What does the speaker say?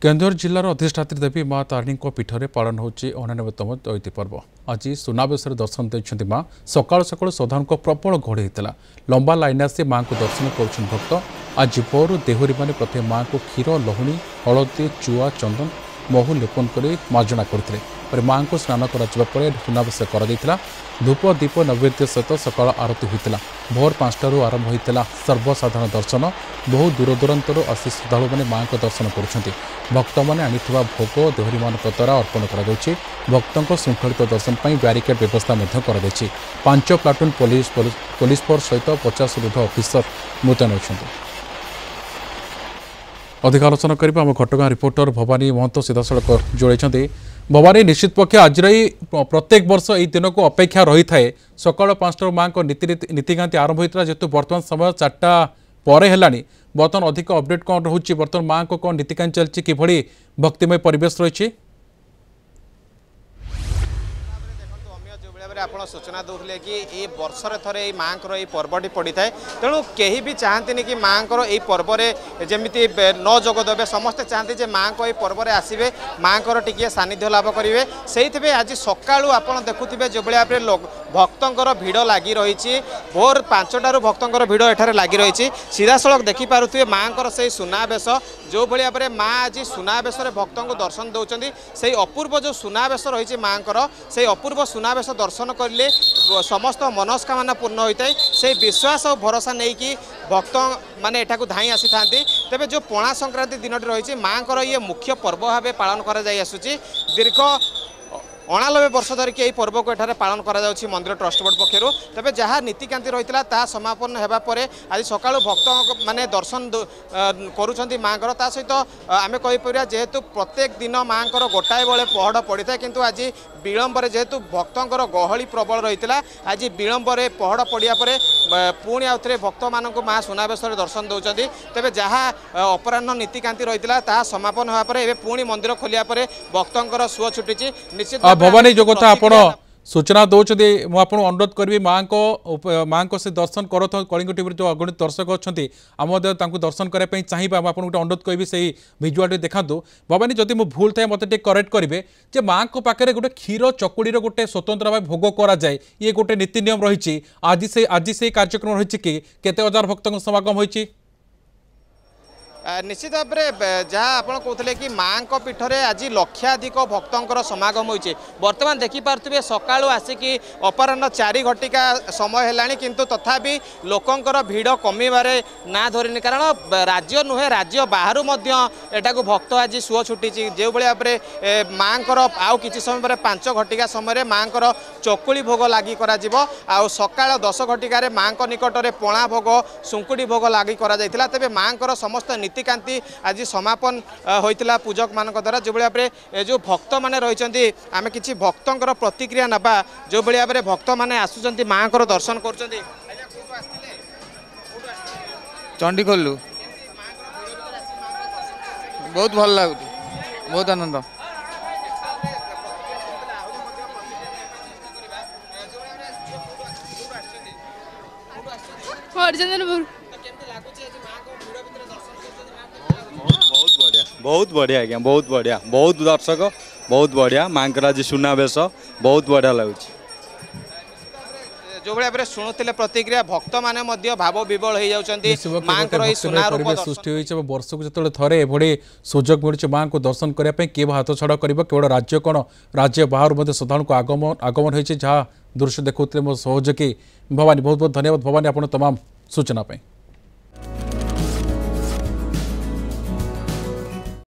केन्दुझर जिलार अधिष्ठात्री देवी माँ तारिणी पीठर पालन होची 89तम चैती पर्व। आज सुनावेश दर्शन देते माँ सकाल सकाल श्रद्धालु प्रबल घोड़ी होता लंबा लाइन आसी माँ को दर्शन कर भक्त। आज भोर देहुरी मैंने प्रथम माँ को क्षीर लहुणी हलदी चुआ चंदन महू लेपन कर मार्जना करते माँ को स्नान कर सुनावेश कर धूप दीप नैवेद्य सहित सकाल आरती होता। भोर 5टारू आरंभ होता सर्वसाधारण दर्शन। बहु दूर दूरांतर आसी श्रद्धालु मैंने माँ को दर्शन कर भक्त मैंने आनिथिबा भोग देहरी मान द्वारा अर्पण कर भक्तों श्रृंखलित दर्शन पर ब्यारिकेड व्यवस्था कर 5 प्लाटून पुलिस फोर्स सहित 50 ऊर्ध्व ऑफिसर मुतयन होती। अधिक आलोचना करबा हम घटगाँ रिपोर्टर भवानी महंत सीधासख जोड़े। भवानी निश्चित पक्षे आज प्रत्येक वर्ष यही दिन को अपेक्षा रही थाए सकाल 5 माँ को नीतिकांति आरंभ होता जेहेतु बर्तमान समय 4टा पर है बर्तमान अधिक अपडेट कौन रोचे बर्तमान माँ को कौन नीतिकांति चलती कि भक्तिमय परिवेश रही आप सूचना दूसरे कि ये वर्षर थे माँ को पर्वटी पड़ी था तेणु कहीं भी चाहती कि माँ को यही पर्व जमी न जोगदेवे समस्ते चाहती जे माँ को पर्व आसवे माँ को टी सानिध्य लाभ करेंगे से आज सका आप देखुवे जो भाव में भक्तर भिड़ लगी रही भोर 5टारू भक्तर भिड़ एठार लगी रही सीधासख देखिपे माँ को से सुनावेश जो भाव में माँ आज सुनावेश भक्त को दर्शन दौरान से अपूर्व जो सुनावेश रही माँ को से अपूर्व सुनावेश दर्शन करें समस्त मनस्कामना पूर्ण होता है से विश्वास और भरोसा नहीं कि भक्त माने एठाकू धाई आसी था। तेबे जो पणा संक्रांति दिन रही माँ को ये मुख्य पर्व भाव पालन कर दीर्घ 89 वर्ष धरिक यही पर्व को एठारे पालन करा जाउछि मंदिर ट्रस्ट बोर्ड पक्षर। तेबे जहाँ नीतिकांति रही ता समापन होगा आज सका भक्त माने दर्शन करुँच माँ को सहित आम कहीपर जेहेतु प्रत्येक दिन माँ को गोटाए बेले पहड़ पड़ी था किंतु आज विलंबर जेहेतु भक्तर गहली प्रबल रही आज विलंबर पहड़ पड़ा पुणी आउ थे भक्त मान माँ सुनावेश दर्शन दौरान तेबे जहाँ अपराह्न नीतिकांति रही समापन होगा पुणी मंदिर खोलिया भक्तर सुଅ छुटी निश्चित भवानी जो कथा आपण सूचना दौरान मुझे अनुरोध करी माँ को से दर्शन कर कलिंग टीवी जो अगणित दर्शक अच्छा दर्शन करने चाहिए आपको गोटे अनुरोध करी से भिजुआल देखा भवानी जदि मुझे भूल थाए मत करेक्ट करेंगे जे माँ को पाखे गोटे क्षीर चकुड़ी गोटे स्वतंत्र भाव भोग कराए ये गोटे नीति नियम रही आज से कार्यक्रम रही कि केते हजार भक्त समागम होती निश्चित भाव में जहाँ आप कहते कि माँ को पीठर आज लक्षाधिक भक्तर समागम होती बर्तमान देखिपे सका आसिकी अपराह्न 4 घटिका समय है किंतु तथापि लोकंर भिड़ कमिबारे ना धरनी कारण राज्य नुहे राज्य बाहर एटाकू भक्त आज सुଅ छुटी जो भाव में माँ को आउ कि समय 5 घटिका समय माँ को चकुली भोग लगी सका 10 घटिकार माँ निकट में पणा भोग सुंकुड़ी भोग लगी तेज माँ को समस्त नीतिकांति आज समापन होता पूजक मान द्वारा जो भाव में जो भक्त मैंने रही आम कि भक्तर प्रतिक्रिया नवा जो भाव में भक्त मैंने आसुँच माँ को दर्शन कर चंडीखोल बहुत भल लगे बहुत आनंद बहुत बढ़िया आज्ञा बहुत बढ़िया बहुत दर्शक बहुत बढ़िया माँ आज सुनावेश बहुत बढ़िया लगुच जो भाव में शुणुले प्रतिक्रिया भक्त मैंने भाव विवल हो सृष्टि वर्ष को जो थे ये सुजोग मिलूँ माँ को दर्शन करने किए हाथ छड़ा कर केवल राज्य कौन राज्य बाहर श्रद्धालु को आगमन होती जहाँ दृश्य देखुते मो सहयोगी भवानी बहुत बहुत धन्यवाद भवानी आप तमाम सूचना।